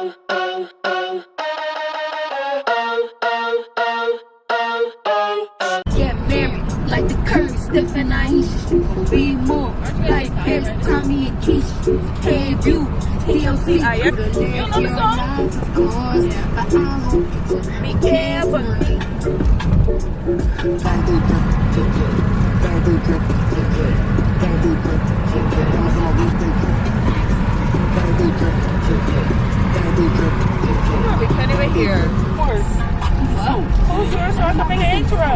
Get married like the Curry, Steph and Aisha. Be more like Eric, Tommy and Keisha. Hey, you, TLC. I am the song. Be careful. We can't even hear. Of course. Oh, who's yours? So I can make an intro.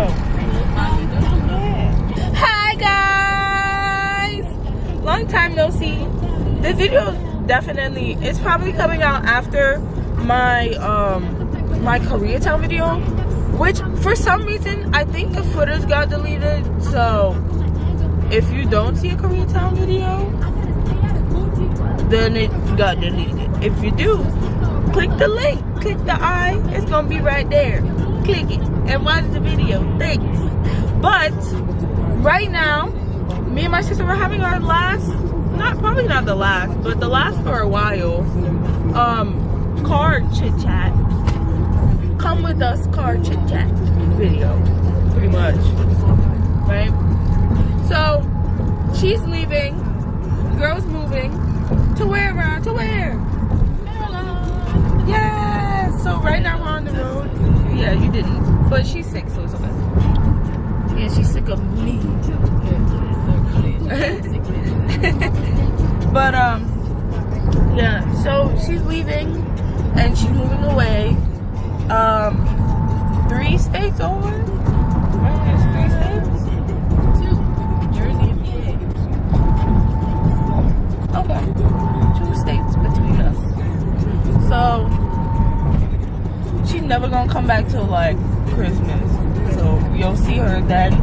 Hi guys! Long time no see. This video is definitely, it's probably coming out after my my Koreatown video, which for some reason I think the footage got deleted. So if you don't see a Koreatown video, then it got deleted. If you do, click the link, click the I, it's gonna be right there. Click it and watch the video. Thanks. But right now, me and my sister were having our last, probably not the last, but the last for a while, car chit chat. Come with us car chit chat video, pretty much, right? So she's leaving, girl's moving to where, Ron? To where? Yeah. So right now we're on the road. Yeah, you didn't, but she's sick, so it's okay. Yeah, she's sick of me. But yeah, so she's leaving and she's moving away. 3 states over? Right? It's 3 states? 2. Jersey and PA. Okay. 2 states between us. So she's never gonna come back till like Christmas. So you'll see her then.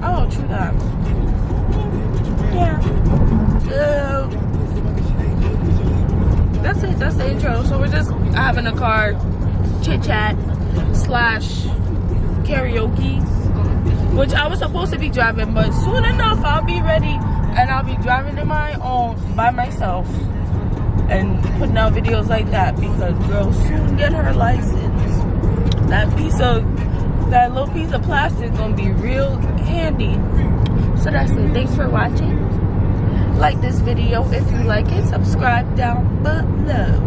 Oh, true that. Yeah. So that's it. That's the intro. So we're just having a car chit chat / karaoke, which I was supposed to be driving, but soon enough I'll be ready and I'll be driving in my own by myself and putting out videos like that, because girl soon get her license. That little piece of plastic is gonna be real handy. So that's it. Thanks for watching. Like this video if you like it. Subscribe down below.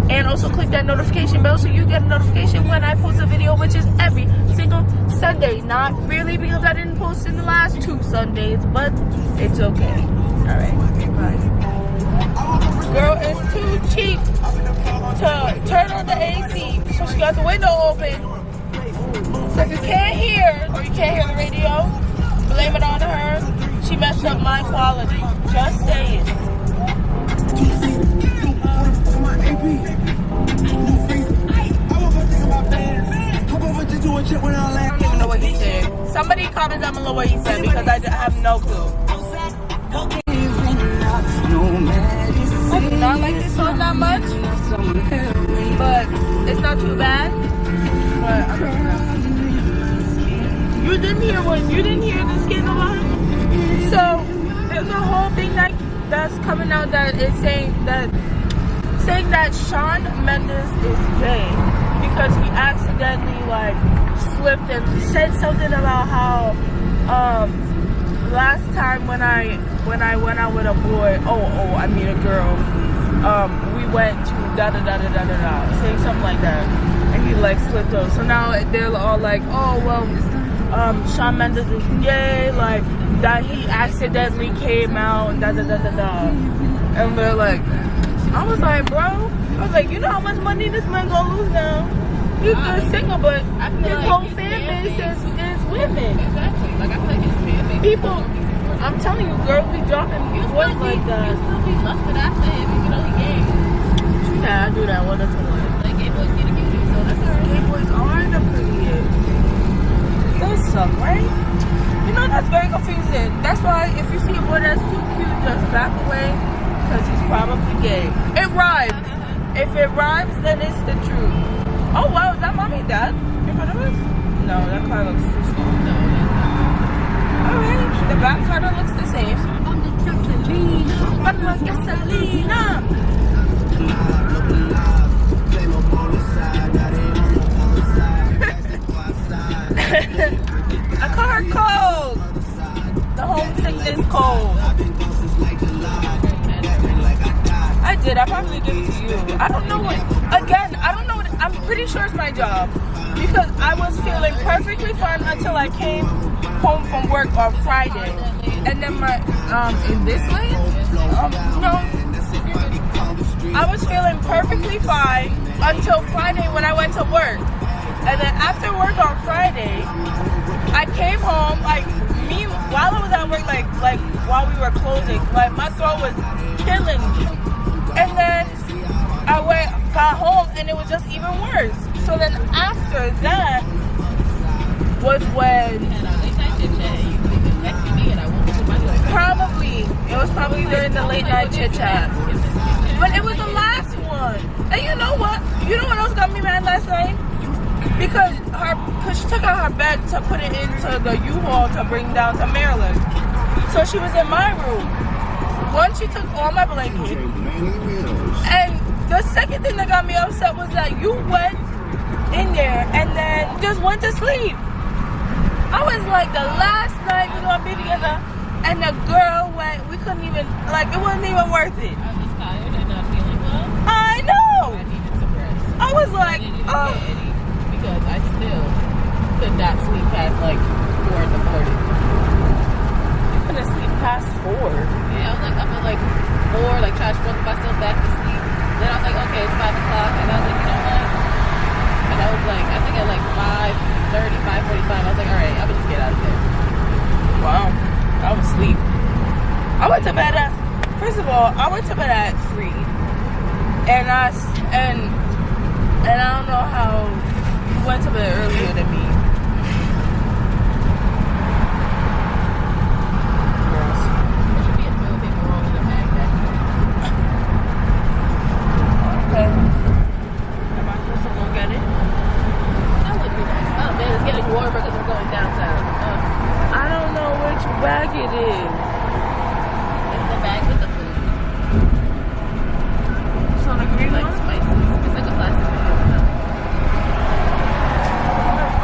And also click that notification bell so you get a notification when I post a video, which is every single Sunday. Not really, because I didn't post in the last 2 Sundays, but it's okay. Alright, bye. Girl, it's too cheap to turn on the AC, so she got the window open. So if you can't hear, or you can't hear the radio, blame it on her. She messed up my quality. Just saying. I don't even know what he said. Somebody comment down below what he said, because I have no clue. I do not like this song that much, but it's not too bad. But I don't know. You didn't hear the scandal line? So there's a whole thing that's coming out that is saying that Shawn Mendes is gay because he accidentally like slipped and said something about how last time when I went out with a boy, I mean a girl, we went to da da da da da da, saying something like that, and he like slipped up. So now they're all like, oh well, Shawn Mendes is gay, like that he accidentally came out, da da da da da, and they're like, I was like, bro, you know how much money this man gonna lose now? He's good singer, but his whole fan base is women. Exactly. Like I feel like his fan base. People, I'm telling you, girls be dropping boys like that. You still be lusted after him, even though he gay. Yeah, I do that one or two. Like gay boys get a cutie, so that's alright. Gay boys are the prettiest. They suck, right? You know, that's very confusing. That's why if you see a boy that's too cute, just back away, because he's probably gay. It rhymes. If it rhymes, then it's the truth. Oh wow, is that mommy and dad in front of us? No, that car looks too small. No, alright, the back kind of looks the same. I'm the gasolina. did. I probably did it to you. I don't know what. Again, I don't know what. I'm pretty sure it's my job because I was feeling perfectly fine until I came home from work on Friday, and then my in this lane, no, I was feeling perfectly fine until Friday when I went to work, and then after work on Friday, I came home like me while I was at work, like while we were closing, like my throat was killing me. And then I got home and it was just even worse. So then after that was when it was probably during the late night chit chat. But it was the last one. And you know what? You know what else got me mad last night? Because she took out her bed to put it into the U-Haul to bring down to Maryland. So she was in my room. Once she took all my blankets. And the second thing that got me upset was that you went in there and then just went to sleep. I was like, the last night we're gonna be together, and the girl went, we couldn't even, like, it wasn't even worth it. I was tired and not feeling well. I know. I needed some rest. I was like, oh. Because I still could not sleep past like 4 in the morning. You couldn't sleep past 4? Yeah, I was like up at like 4, like trying to stroke myself back to sleep. Then I was like, okay, it's 5 o'clock, and I was like, you know what? And I was like, I think at like 5:30, 5:45, I was like, all right, I'm gonna just get out of there. Wow, I was asleep. I went to bed at, first of all, I went to bed at 3. And I don't know how you went to bed earlier than me. There should be a toilet paper roll in the bag there. Okay. Am I supposed to go get it? That would be nice. Oh man, it's getting warmer because we're going downtown. I don't know which bag it is. It's the bag with the food. It's on a green Like one? spices. It's like a plastic bag.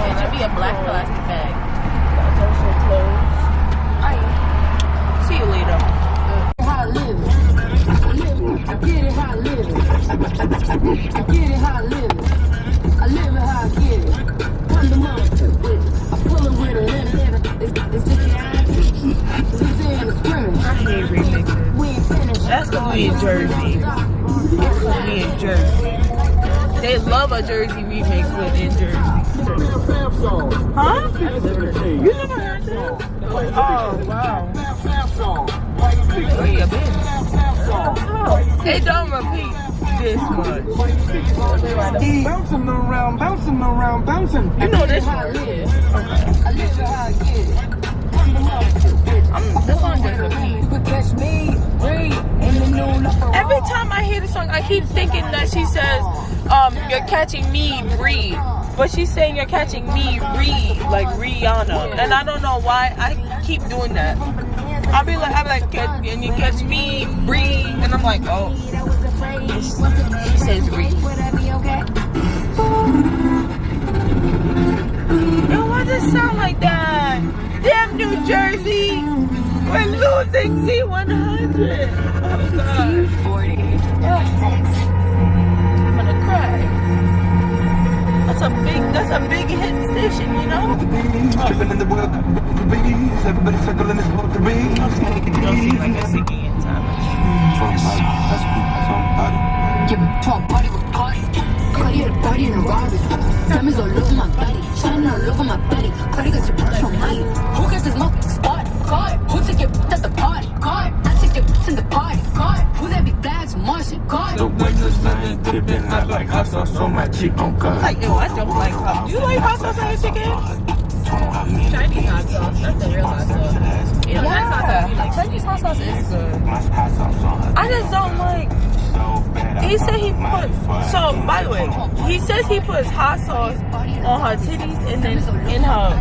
It should be a black plastic bag. That's also closed. See you later. How I live it. I get it how I live it. I get it how I live it. I live it how I get it. Come to monster with it. I pull it with it. It's just the eyes. It's in the scrimmage. I hate remixes. We ain't finished. That's gonna be in Jersey. It's gonna be in Jersey. They love a Jersey remix within Jersey. Huh? You never heard this? Oh, wow. Where you been? Oh, they don't repeat this much. Bouncing around, bouncing around, bouncing. You know this How I one. live it. I live it how I get it. Come to monster with it. This song just repeat. You could catch me, breathe, in the noon up a Every time I hear the song, I keep thinking that she says, you're catching me, breathe. But she's saying you're catching me, like Rihanna. And I don't know why I keep doing that. I'm like, can you catch me, breathe? And I'm like, oh, she says breathe. Yo, why does it sound like that? Damn New Jersey, we're losing Z100. Oh God. 40. I'm gonna cry. That's a big hit station, you know? Tripping in the world, everybody circling this world to be. Don't seem like a singing in time. Yeah, to a party with party. Cardi at a party in a Rari. Diamonds all over my body. Shining all over my body. Cardi got your bitch on money. Who gets this motherfucking spot? Card. Who took your bitch at the party? Card. I took your bitch in the party. Card. Who that big bags Martian? Card. The way the line tipping, I like hot sauce on my chicken. Like, yo, I don't like hot. You like hot sauce on your chicken? Chinese hot sauce, not the real hot sauce. Yeah, Yeah, Chinese hot sauce is good. I just don't like. He said he put. So, by the way, he says he puts hot sauce on her titties and then in her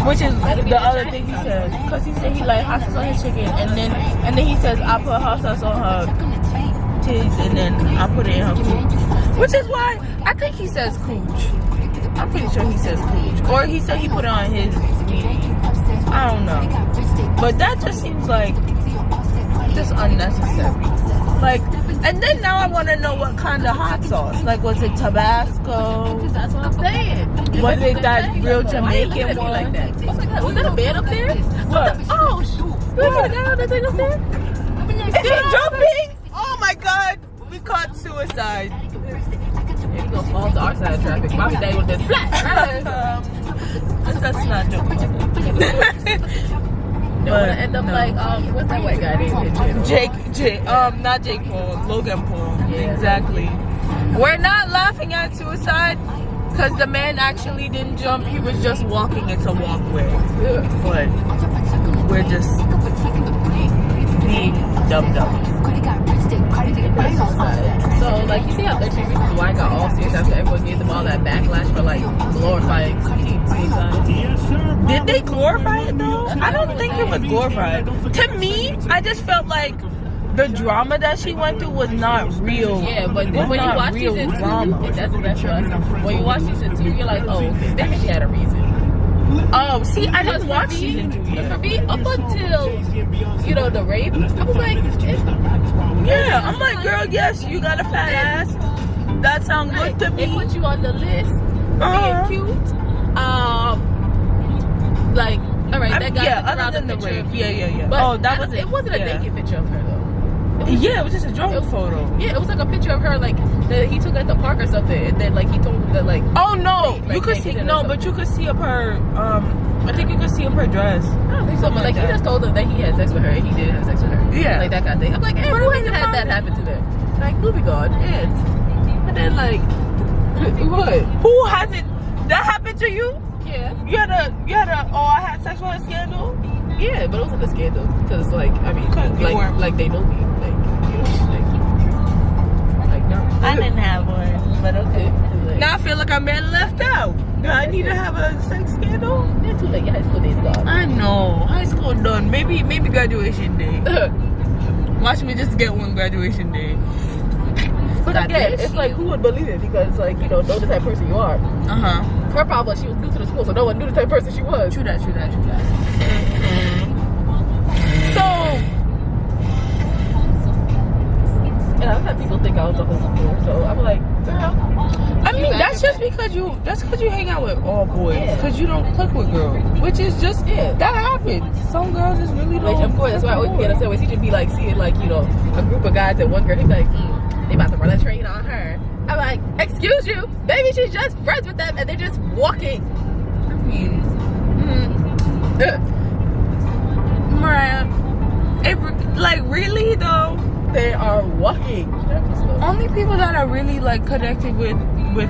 which is the other thing he said. Because he said he like hot sauce on his chicken and then he says I put hot sauce on her titties and then I put it in her cooch. Which is why I think he says cooch. I'm pretty sure he says cooch. Or he said he put it on his I don't know. But that just seems like just unnecessary. Like, and then now I want to know what kind of hot sauce. Like, was it Tabasco? That's what I'm saying. Was it that real Jamaican one? Like that? Oh my God, was that a man up there? What? Oh shoot! Was that a guy on that thing up there? Is he jumping? Oh my God! We caught suicide. Here you go, fall to our side of traffic. Mommy daddy with this flat. That's not jumping. Don't want to end up like what's that white guy named? Not Jake Paul, Logan Paul. Yeah. Exactly. We're not laughing at suicide because the man actually didn't jump. He was just walking. It's a walkway. But we're just being dumb. So like you see how 13 Reasons Why got all serious after everyone gave them all that backlash for like glorifying suicide. Did they glorify it though? I don't think it was glorified. To me, I just felt like the drama that she went through was not real. Yeah, but when you watch season 2, that's when you watch season 2, you're like, oh, okay, maybe she had a reason. Oh, see, I didn't watch season 2 yet. For me, up until the rape, I was like, yeah, I'm like, girl, yes, you got a fat ass. That sounds good to me. They put you on the list, being cute. Like, all right, that guy. Yeah, other than the rape. Yeah. But that was it. It wasn't a naked picture of her though. It was just a drone photo. Yeah, it was like a picture of her, like that he took at the park or something, and then like he told him that like. Oh no, you could see but you could see up her. I think you could see up her dress. I don't think so, but like he just told them that he had sex with her, and he did have sex with her. Yeah, like that kind of thing. I'm like, hey, who hasn't had that happen to them? Like, movie god, and then like, what? Who hasn't? That happened to you? Yeah. You had a. I had sex with a scandal. Yeah, but it wasn't a scandal because like I mean, like they know me. I didn't have one, but okay. Now I feel like I'm being left out. Do I need to have a sex scandal? Yeah, too late. Your high school days gone. I know. High school done. Maybe graduation day. Watch me just get one graduation day. But again, it's like, who would believe it? Because like, know the type of person you are. Her problem was she was new to the school, so no one knew the type of person she was. True that. So, and I've had people think I was a homophobe, so I'm like, girl. I mean, that's because you hang out with all boys, because you don't click with girls, which is just that happens. Some girls just really don't. Like, of course, that's why I always get upset when she just be like seeing like a group of guys and one girl, he'd be like, they about to run a train on her. I'm like, excuse you, maybe she's just friends with them and they're just walking. I mean, Mariah, like really though. They are walking. Only people that are really like connected with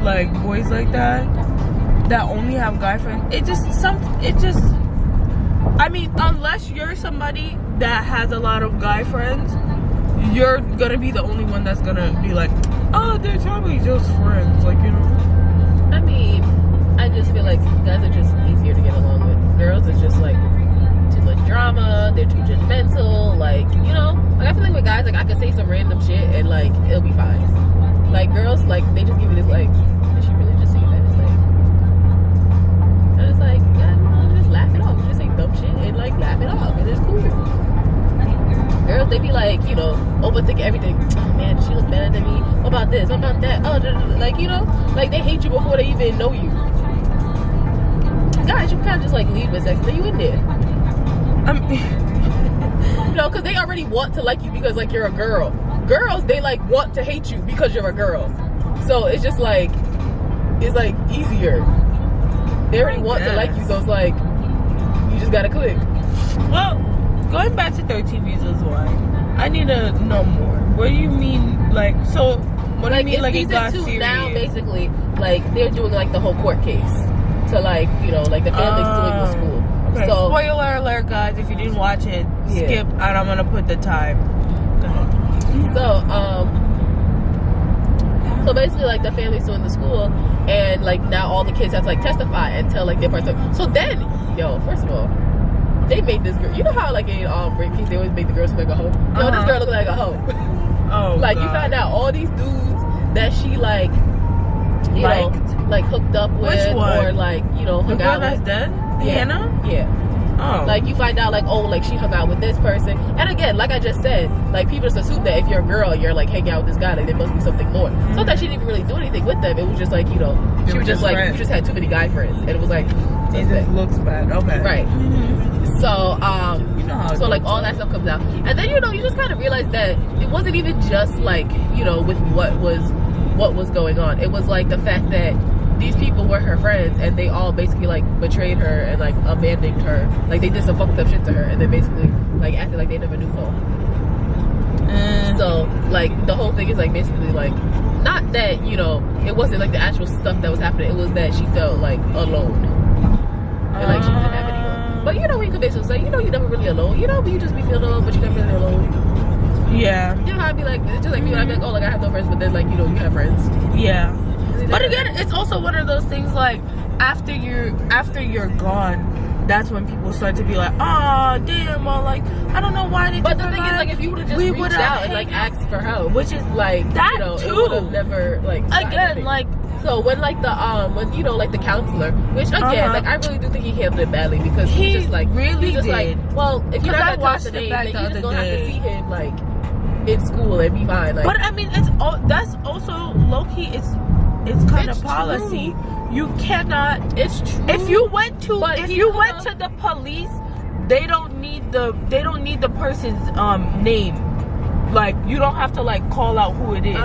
like boys like that only have guy friends. I mean, unless you're somebody that has a lot of guy friends, you're gonna be the only one that's gonna be like, oh, they're probably just friends, like I mean, I just feel like guys are just easier to get along with. Girls is just like too much drama, they're too judgmental, like, like I feel like with guys, like I could say some random shit and like it'll be fine. Like girls, like they just give me this like, did she really just say that? Like, and it's like, yeah, just laugh it off. Just say dumb shit and like laugh it off, and it's cool. Girls, they be like, overthinking everything. Oh man, she look better than me. What about this? What about that? Oh, like like they hate you before they even know you. Guys, you kind of just like leave with sex, and then you in there. Because they already want to like you because like you're a girl. Girls, they like want to hate you because you're a girl. So it's just like, it's like easier. They already want to like you, so it's like you just gotta click. Well, going back to 13 Reasons Why, I need to know more. What do you mean, like, so what do you mean, like, it got serious? Now, basically, like, they're doing like the whole court case to like, like the family suing the school. Okay. So, spoiler alert, guys, if you didn't watch it, skip, and I'm gonna put the time. Go ahead. So basically, like, the family suing the school, and like now all the kids have to like testify and tell like their part. So then, first of all, they made this girl. You know how like in rape case they always make the girls look like a hoe. This girl look like a hoe. Oh, like, God. you find out all these dudes that she like, like hooked up with, or like hung out with. That's dead? Yeah. Hannah? Yeah. Oh. Like, you find out, like, oh, like, she hung out with this person. And again, like I just said, like, people just assume that if you're a girl, you're, like, hanging out with this guy, like, there must be something more. So that she didn't even really do anything with them. It was just, like, you know, she was just, like, friends. you just had too many guy friends. And it was, like, It just looks bad. Okay. right. So, You know how it so, like, goes, all that stuff comes out. And then, you know, you just kind of realize that it wasn't even just, like, you know, with what was going on. It was, like, the fact that these people were her friends and they all basically, like, betrayed her and, like, abandoned her. Like, they did some fucked up shit to her and then basically, like, acted like they never knew her. So, like, the whole thing is, like, basically, like, not that, you know, it wasn't, like, the actual stuff that was happening. It was that she felt, like, alone. And, like, she didn't have anyone. But, you know, we could basically say, you know, you're never really alone. You know, but you just be feeling alone, but you're never really alone. Yeah. You know how I'd be like, it's just like me when I'd be like, oh, like, I have no friends, but then, like, you know, you have friends. Yeah. But again, it's also one of those things, like, after you're gone, that's when people start to be like, oh, damn, or like, I don't know why they. But the thing is, like, if you would have just reached out and, like, asked for help, which is, like, that you know, too. it would have never, like, Again, like, so when, like, the when, you know, like, the counselor, which again, like, I really do think he handled it badly because he just like really he's just did. like, well, if you're I not watched watch the it name, back then the you just other gonna have to day. see him, like, in school and be fine. Like, but I mean, that's also low key. It's kind of policy. True. You cannot. It's true. If you went to But to the police, they don't need the person's name. Like, you don't have to, like, call out who it is.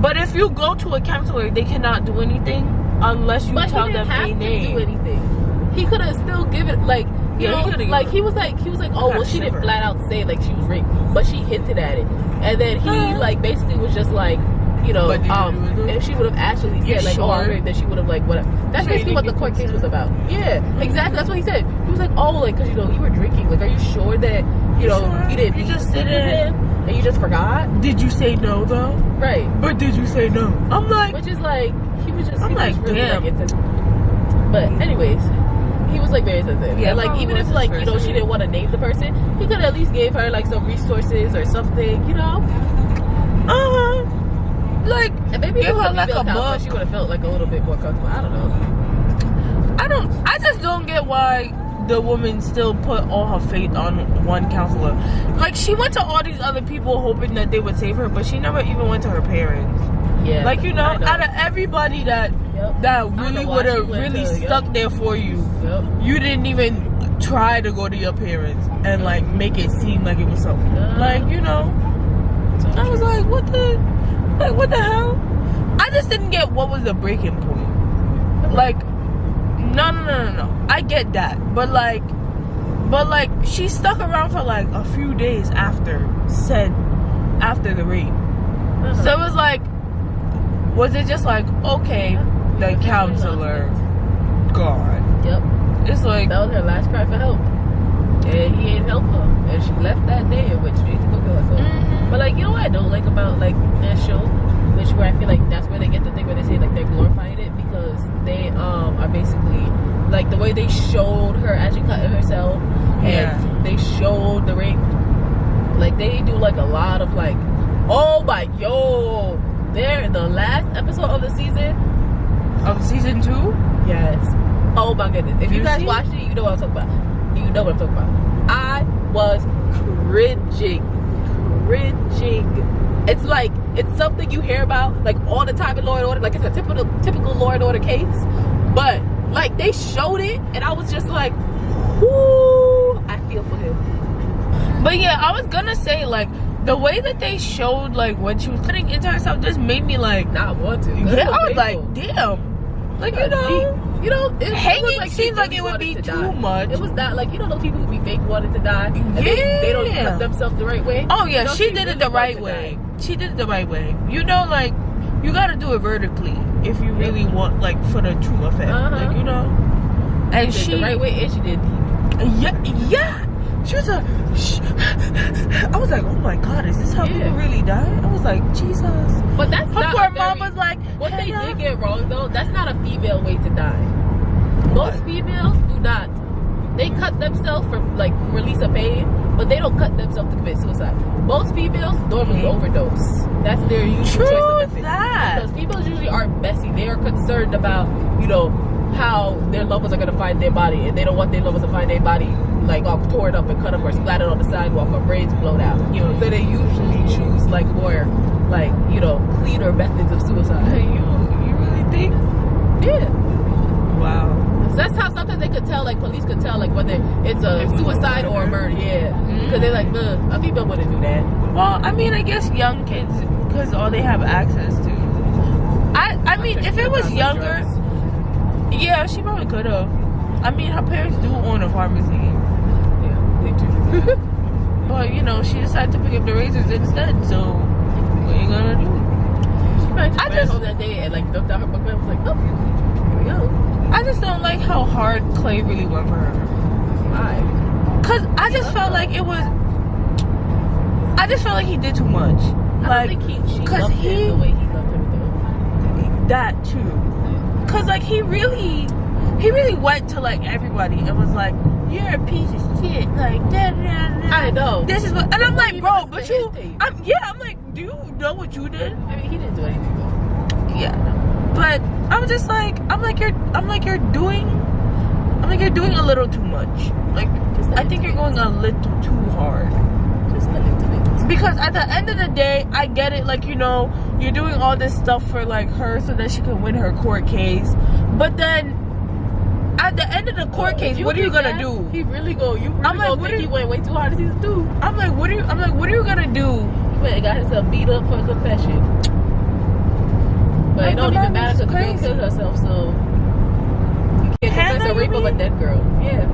But if you go to a counselor, they cannot do anything unless you tell them a name. He didn't have to do anything. He could have still given, like, you know, like, he was like, oh, well, she didn't flat out say, like, she was raped, but she hinted at it. And then he, like, basically was just like, you know, if she would have actually said, like, oh, I'm raped, then she would have, like, whatever. That's basically what the court case was about. Yeah, exactly. That's what he said. He was like, oh, like, because, you know, you were drinking. Like, are you sure that, you know, you didn't? You just didn't. And you just forgot? Did you say no, though? Right. But did you say no? I'm like, which is like, he was just, I'm like, really, damn. like, insensitive. But anyways, he was, like, very sensitive. Yeah, and, like, even if, like, you know, she didn't want to name the person, he could at least gave her, like, some resources or something, you know? Like, And maybe give if her, like, a book. she would have felt, like, a little bit more comfortable. I don't know. I just don't get why the woman still put all her faith on one counselor. Like, she went to all these other people hoping that they would save her, but she never even went to her parents. Yeah. Like, you know, out of everybody that really would have really stuck there for you, you didn't even try to go to your parents and, like, make it seem like it was something. Like, you know, I was like, what the hell? I just didn't get what was the breaking point. Like, no. I get that, but like, she stuck around for, like, a few days after the rape. So it was like, was it just like, okay, the counselor gone? Yep. It's like, That was her last cry for help. And he ain't help her. And she left that day and went straight to go kill herself. But, like, you know what I don't like about, like, that show? Which where I feel like that's where they get the thing where they say, like, they're glorifying it, because they are basically, like, the way they showed her actually cutting herself, and they showed the rape, like, they do, like, a lot of, like, oh my, yo, they're in the last episode of the season. Of season 2? Yes. Oh my goodness. If you guys watched it, you know what I'm talking about. You know what I'm talking about. I was cringing. It's like, it's something you hear about, like, all the time in Law & Order. Like, it's a typical Law & Order case. But, like, they showed it, and I was just like, whoo, I feel for him. But yeah, I was gonna say, like, the way that they showed, like, when she was putting into herself just made me, like, not want to. Yeah, I was like, damn. Like, you know, hanging like seems like it would be too much. It was not like, you know, those people who be fake wanted to die, and they don't cut themselves the right way. Oh yeah, you know, she did it the right way. She did it the right way. You know, like, you gotta do it vertically if you really want, like, for the true effect. Like, you know. And she did the right way, and she did deep. Yeah. She was like, I was like, oh my God, is this how people really die? I was like, Jesus. But that's her not poor mom was like, what they did get wrong though, that's not a female way to die. Most females do not. They cut themselves for, like, release of pain, but they don't cut themselves to commit suicide. Most females normally overdose. That's their usual choice of method. Because females usually aren't messy. They are concerned about, you know, how their loved ones are gonna find their body, and they don't want their loved ones to find their body like all torn up and cut up or splattered on the sidewalk or brains blown out. You know, so they usually choose like more like, you know, cleaner methods of suicide. You really think? Yeah. Wow. So that's how sometimes they could tell, like police could tell like whether it's a suicide or a murder. Yeah. Because they're like, a female wouldn't do that. Well, I mean, I guess young kids, because all they have access to. I mean, if it was younger, yeah, she probably could have. I mean, her parents do own a pharmacy. Yeah, they do. But, you know, she decided to pick up the razors instead, so what are you gonna do? She might just ran home that day and like dumped out her book and was like, oh, here we go. I just don't like how hard Clay really went for her. Why? Cause I just felt like it was. I just felt like he did too much. I don't think she loved him the way he loved him though. That too. Cause like he really went to like everybody and was like, "You're a piece of shit." Like, I know. This is what, and I'm like, bro, but you, I'm like, do you know what you did? I mean, he didn't do anything though. Yeah, but I'm just like, you're doing a little too much. Like, I think you're going a little too hard. Just a little bit. Because at the end of the day, I get it. Like, you know, you're doing all this stuff for like her so that she can win her court case. But then, at the end of the court case, what are you gonna do? He really go. You really go think he went way too hard in season 2. I'm like, what are you gonna do? He went and got himself beat up for a confession. But it don't even matter because the girl killed herself, so you can't confess a rape of a dead girl. Yeah,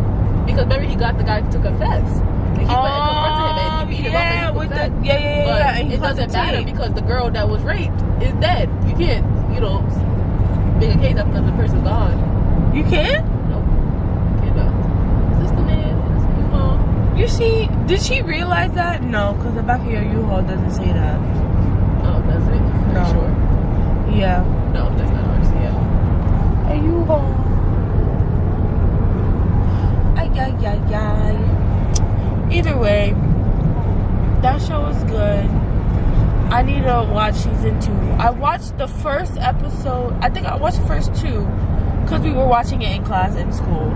because remember he got the guy to confess. He went and confronted him and he beat him up and he confessed. Yeah. But it doesn't matter because the girl that was raped is dead. You can't, you know, make a case after the person's gone. You can't? Nope. Can't not. Is this the man? Is this the U-Haul? You see, did she realize that? No, because the back of your U-Haul doesn't say that. Oh, does it? No. Are you sure? Yeah. No, that's not ours. Yeah. A U-Haul. Ay. Either way, that show was good. I need to watch season 2. I watched the first episode. I think I watched the first 2 because we were watching it in class in school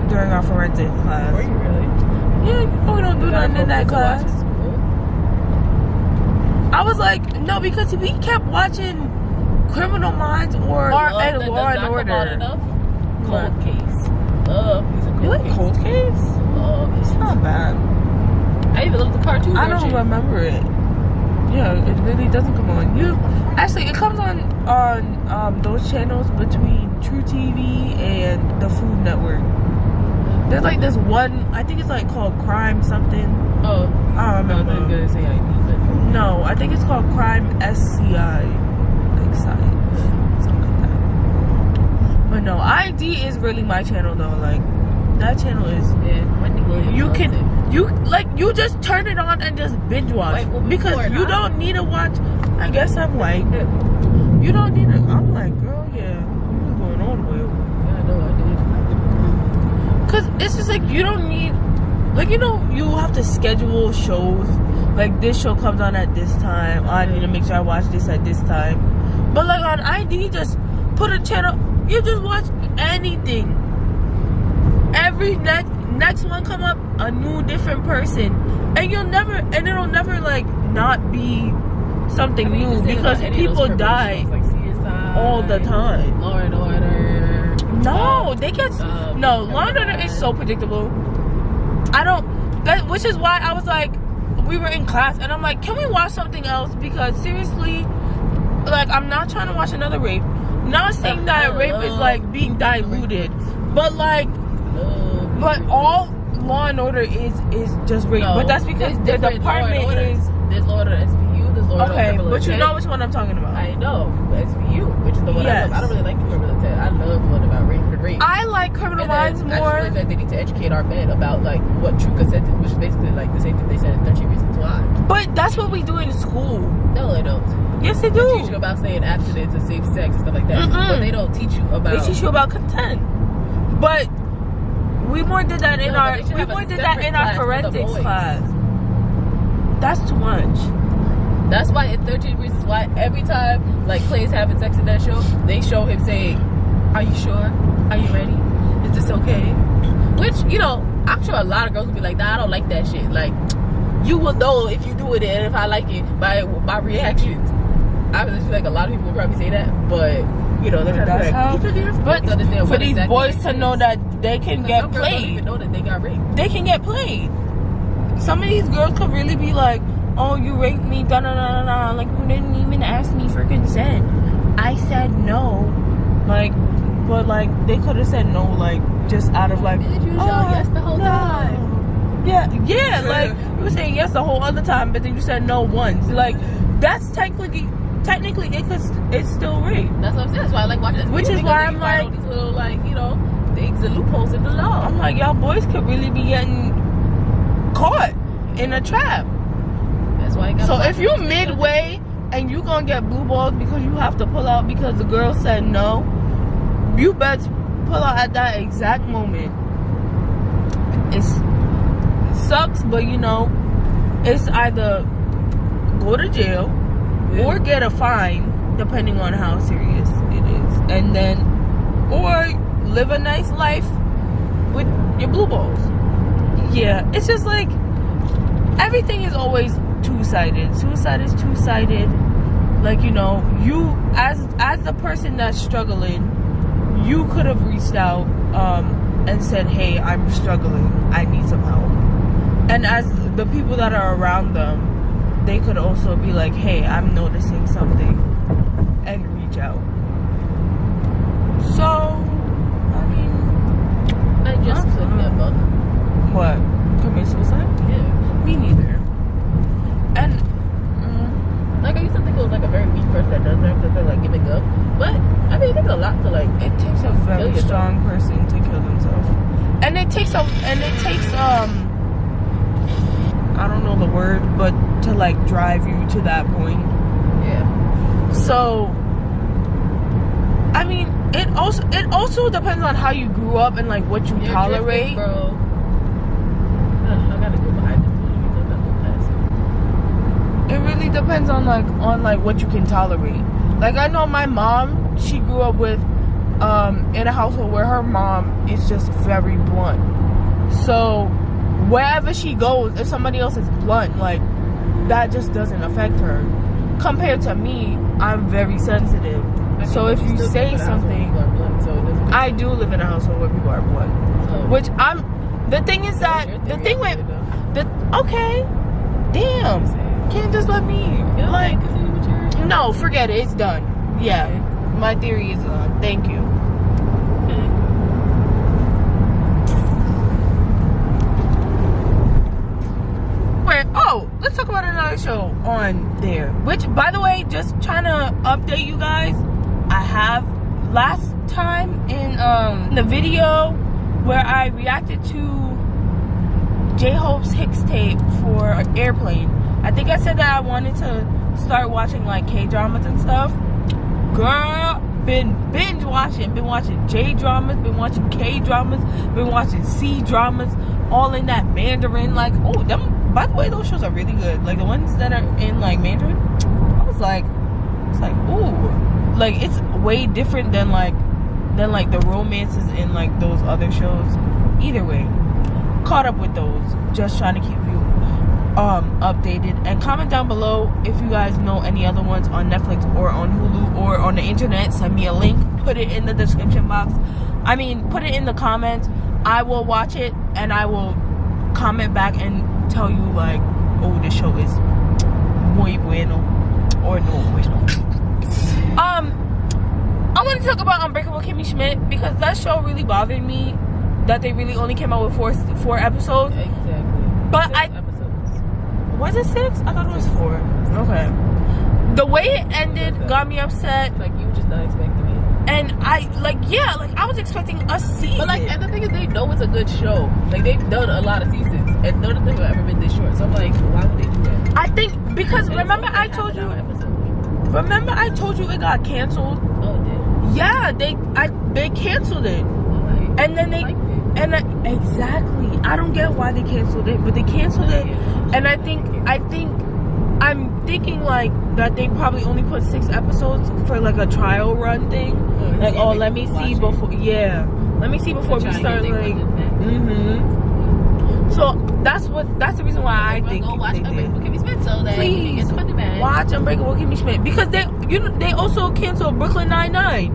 during our forensic class. Were you really? Yeah, we don't do nothing in that class. I was like, no, because we kept watching Criminal Minds or Law and Order. Cold Case. Love. You like Cold Case? Love. It's not bad. I even looked at the cartoon version. I don't remember it. Yeah, it really doesn't come on. It comes on those channels between True TV and the Food Network. There's like this one, I think it's like called Crime something. Oh, I don't remember. I was gonna say ID, but no, I think it's called Crime SCI, like science, something like that. But no, ID is really my channel though. Like that channel is. Yeah, Wendy Williams. You just turn it on and just binge watch because you don't need to watch. I guess I'm white. You don't need to. I'm like, girl, yeah, you going all the way over. Yeah, I know I did. Cause it's just like you don't need, like, you know, you have to schedule shows. Like this show comes on at this time. I need to make sure I watch this at this time. But like on ID, just put a channel. You just watch anything. Every next one come up, a new different person, and it'll never like not be something new because people die like CSI, all the time. Law and Order. No, they get no. Law and Order is so predictable. Which is why I was like, we were in class and I'm like, can we watch something else? Because seriously, like, I'm not trying to watch another rape. Not saying that rape is like being diluted, but like. But all Law and Order is just rape. No, but that's because the department is. There's Law and Order SVU, there's Law and Order. Okay, but you know which one I'm talking about. I know, SVU, which is the one I love. I don't really like Criminal Minds. I love the one about rape. I like Criminal Minds more. I just think they need to educate our men about like what true consent is, which is basically like the same thing they said in 13 Reasons Why. But that's what we do in school. No, they don't. Yes, they do. They teach you about saying abstinence and safe sex and stuff like that. But they don't teach you about. They teach you about consent. But we more did that in our forensics class. That's too much. That's why in 13 Reasons Why every time like Clay's having sex in that show, they show him saying, are you sure? Are you ready? Is this okay? Which, you know, I'm sure a lot of girls will be like, nah, I don't like that shit. Like, you will know if you do it and if I like it by reactions. I feel like a lot of people will probably say that, but you know, that's how. But for these exactly boys to know that they can get some girls don't played, even know that they got raped. they can get played. Some of these girls could really be like, "Oh, you raped me, da da da da." Like, you didn't even ask me for consent. I said no. Like, but like they could have said no, like just out of like, Did you yes the whole time? Yeah, like you were saying yes the whole other time, but then you said no once. Like, that's technically it's still rape. That's what I'm saying. That's why I like watching this. Which is why I'm like, all these little, like, you know, things and loopholes in the law. I'm like, y'all boys could really be getting caught in a trap. That's why. So if you midway and you gonna get blue balls because you have to pull out because the girl said no, you best pull out at that exact moment. It sucks, but you know, it's either go to jail or get a fine, depending on how serious it is, and then or live a nice life with your blue balls. Yeah, it's just like everything is always two-sided. Suicide is two-sided. Like, you know, you as the person that's struggling, you could have reached out and said, hey, I'm struggling, I need some help. And as the people that are around them, they could also be like, hey, I'm noticing something, and reach out. So, I mean, I just could never. What? Commit suicide? Yeah. Me neither. And like, I used to think it was like a very weak person that does that because they're like giving up. But I mean, it takes a lot to like. It takes a very strong person to kill themselves, and it takes I don't know the word, but to like drive you to that point. Yeah. So, I mean, it also depends on how you grew up and like what you tolerate. Bro. I gotta go behind it. It really depends on like what you can tolerate. Like, I know my mom, she grew up with in a household where her mom is just very blunt. So wherever she goes, if somebody else is blunt, like, that just doesn't affect her. Compared to me, I'm very sensitive. So if you say something, I do live in a household where people are blunt. Which the thing is that okay, damn, can't just let me like, no, forget it, it's done. Yeah, my theory is done. Thank you. Oh, let's talk about another show on there. Which, by the way, just trying to update you guys, I have last time in the video where I reacted to J-Hope's Hicks tape for Airplane. I think I said that I wanted to start watching like K-dramas and stuff. Girl, been binge watching, been watching J-dramas, been watching K-dramas, been watching C-dramas, all in that Mandarin. Like, oh, them. By the way, those shows are really good. Like, the ones that are in like Mandarin, I was like, ooh, like, it's way different than like the romances in like those other shows. Either way, caught up with those. Just trying to keep you updated. And comment down below if you guys know any other ones on Netflix or on Hulu or on the internet. Send me a link. Put it in the description box. I mean, put it in the comments. I will watch it and I will comment back and tell you like, oh, this show is muy bueno or no bueno. I want to talk about Unbreakable Kimmy Schmidt because that show really bothered me that they really only came out with four episodes. Exactly. But 6 episodes. Was it 6? I thought it was 4. Okay. The way it ended got me upset. Like, you were just not expecting it. And I was expecting a season. But like, and the thing is, they know it's a good show. Like, they've done a lot of seasons, and none of them have ever been this short. So I'm like, why would they do that? I think because remember I told you it got canceled. Oh, it did. Yeah, they canceled it, and then exactly. I don't get why they canceled it, but they canceled it, and I think I'm thinking like that they probably only put 6 episodes for like a trial run thing. Like, oh, let me see before. Yeah, let me see before we start like. So that's the reason why I think they did. Please watch Unbreakable Kimmy Schmidt, because they also canceled Brooklyn Nine-Nine.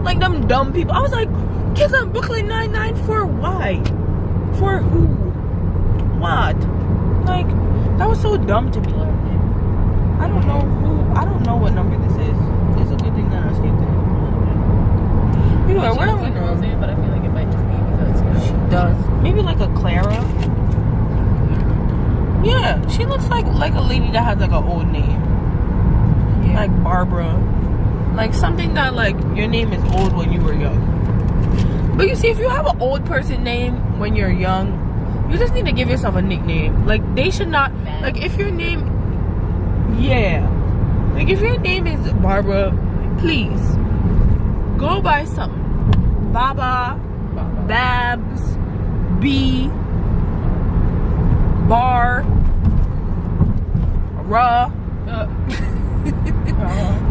Like them dumb people. I was like, cancel Brooklyn Nine-Nine for why? For who? What? Like, that was so dumb to me. I don't know what number this is. It's a good thing that I skipped it. Anyway, where are we now? But I feel like it might just be because she does. Maybe like a Clara. Yeah, she looks like a lady that has like an old name. Yeah. Like Barbara. Like something that like your name is old when you were young. But you see, if you have an old person name when you're young, you just need to give yourself a nickname. Like they should not, like if your name, yeah, like if your name is Barbara, please go by something. Baba, Babs, B, Bar, Ra.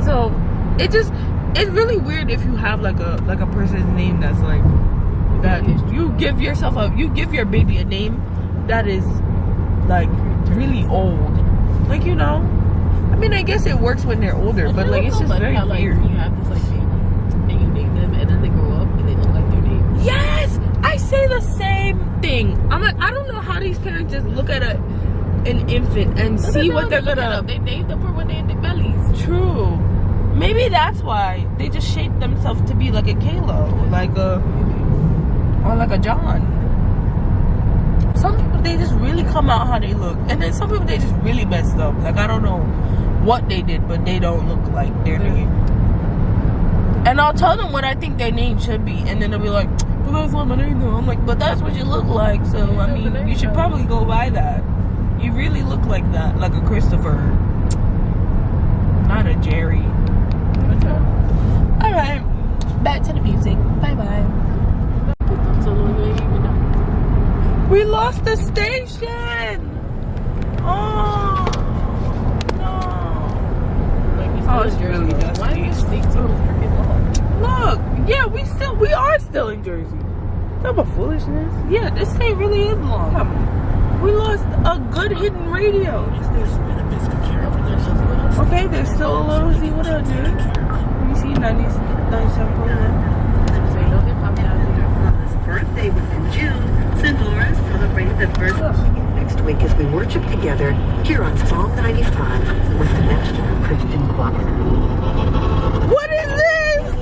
So it's really weird if you have like a person's name that's like that. You give your baby a name that is like really old. Like, you know, I mean, I guess it works when they're older, but like it's just very weird. Like, you have this like baby and you name them and then they grow up and they look like their name. Yes, I say the same thing. I'm like, I don't know how these parents just look at an infant and see what they're gonna. They named them for when they're in their bellies. True. Maybe that's why they just shaped themselves to be like a Kayla, or like a John. Some people, they just really come out how they look, and then some people they just really messed up. Like, I don't know what they did, but they don't look like their name. And I'll tell them what I think their name should be, and then they'll be like, "Well, that's not my name though." I'm like, "But that's what you look like, so I mean, you should probably go by that. You really look like that, like a Christopher, not a Jerry." Alright, back to the music. Bye bye. We lost the station! Oh no. Oh, it's really dusty. Why do you speak so freaking long? Look, yeah, we are still in Jersey. Talk about foolishness. Yeah, this thing really is long. We lost a good hidden radio. Okay, there's still a little Z. What up, dude? Let me see 97.9. His birthday was in June. Sonora celebrated the first next week as we worship together here on Psalm 95 with the National Christian Choir. What is this?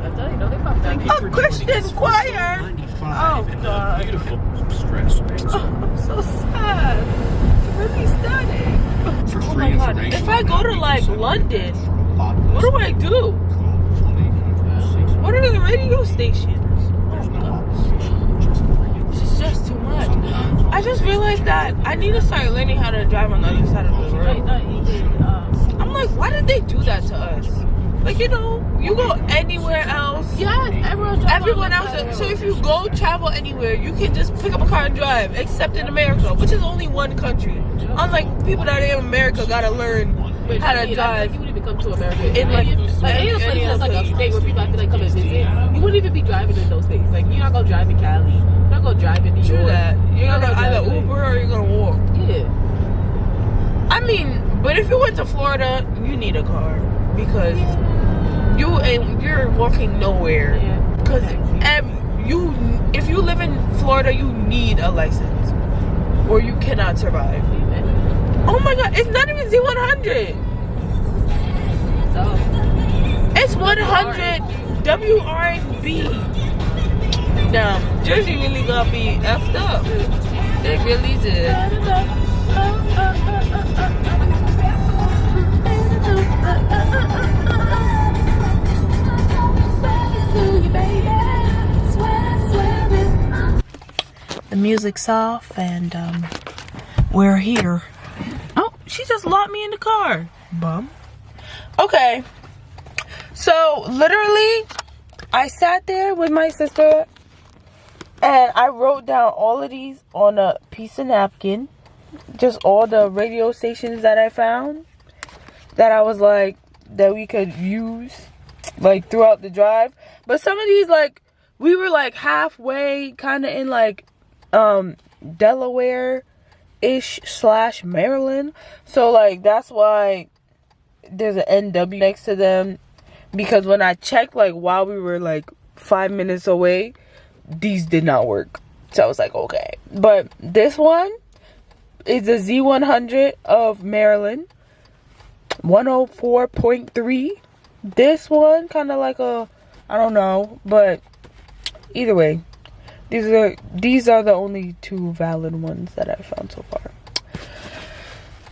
I tell you, they popped out. A Christian choir? Oh, God. Beautiful stress. Oh, I'm so sad. It's really stunning. Oh my God. If I go to like London, what do I do? What are the radio stations? Oh gosh. This is just too much. I just realized that I need to start learning how to drive on the other side of the road. I'm like, why did they do that to us? Like, you know, you go anywhere else. Yes, everyone else. So if you go travel anywhere, you can just pick up a car and drive, except in America, which is only one country. Unlike people that are in America gotta learn how to drive. You wouldn't even come to America. In like any of the places that's like a state where people have to like come and visit, you wouldn't even be driving in those states. Like, you're not gonna drive in Cali. You're not gonna drive in New York. True that. You're gonna either Uber or you're gonna walk. Yeah. I mean, but if you went to Florida, you need a car because you're walking nowhere. Because if you live in Florida, you need a license or you cannot survive. Oh my God, it's not even Z100. So it's 100 WRB. Now, Jersey really got me effed up. They really did. The music's off and we're here. Oh, she just locked me in the car. Bum. Okay. So literally I sat there with my sister and I wrote down all of these on a piece of napkin. just all the radio stations that I found that I was like, that we could use like throughout the drive. But some of these, like, we were like halfway kind of in like Delaware-ish / Maryland. So like that's why there's an NW next to them, because when I checked like while we were like 5 minutes away, these did not work. So I was like, okay. But this one is the Z100 of Maryland, 104.3. This one kind of like a, I don't know, but either way, these are the only 2 valid ones that I've found so far.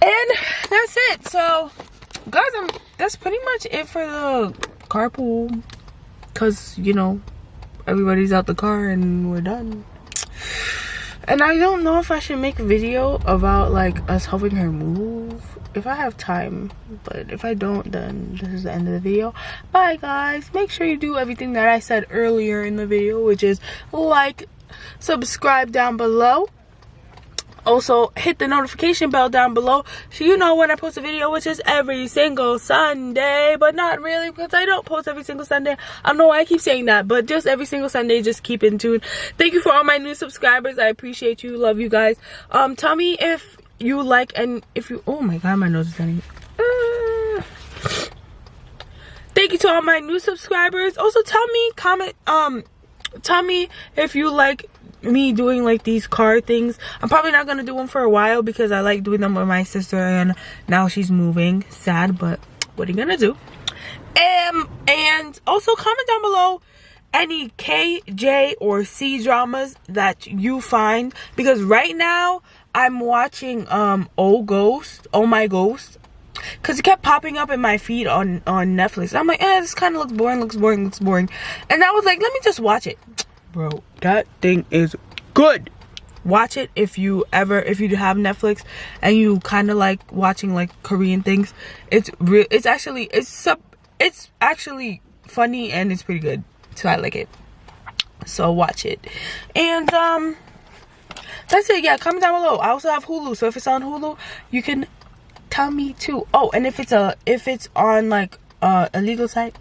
And that's it. So guys, that's pretty much it for the carpool, because you know everybody's out the car and we're done. And I don't know if I should make a video about like us helping her move if I have time, but if I don't, then this is the end of the video. Bye guys. Make sure you do everything that I said earlier in the video, which is like, subscribe down below. Also hit the notification bell down below so you know when I post a video, which is every single Sunday, but not really, because I don't post every single Sunday. I don't know why I keep saying that, but just every single Sunday. Just keep in tune. Thank you for all my new subscribers. I appreciate you. Love you guys. Tell me if you like, and if you, oh my god, my nose is running. Thank you to all my new subscribers. Also tell me, comment, tell me if you like me doing like these car things. I'm probably not gonna do them for a while because I like doing them with my sister, and now she's moving. Sad, but what are you gonna do? And also comment down below any K, J, or C dramas that you find, because right now I'm watching Oh My Ghost, because it kept popping up in my feed on Netflix. I'm like, this kind of looks boring, and I was like, let me just watch it. Bro, that thing is good. Watch it if you have Netflix and you kind of like watching like Korean things. It's actually funny and it's pretty good, so I like it. So watch it. And that's it. Yeah, comment down below. I also have Hulu, so if it's on Hulu, you can tell me too. Oh, and if it's on like a legal site,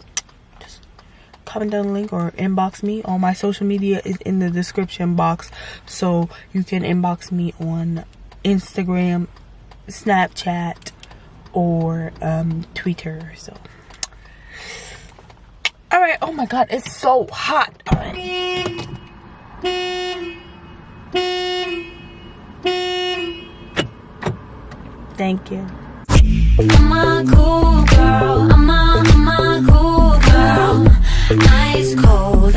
comment down the link or inbox me. All my social media is in the description box, so you can inbox me on Instagram, Snapchat, or Twitter. So all right. Oh my god, it's so hot. All right. Thank you. I'm a cool girl. I'm a cool girl. Ice cold.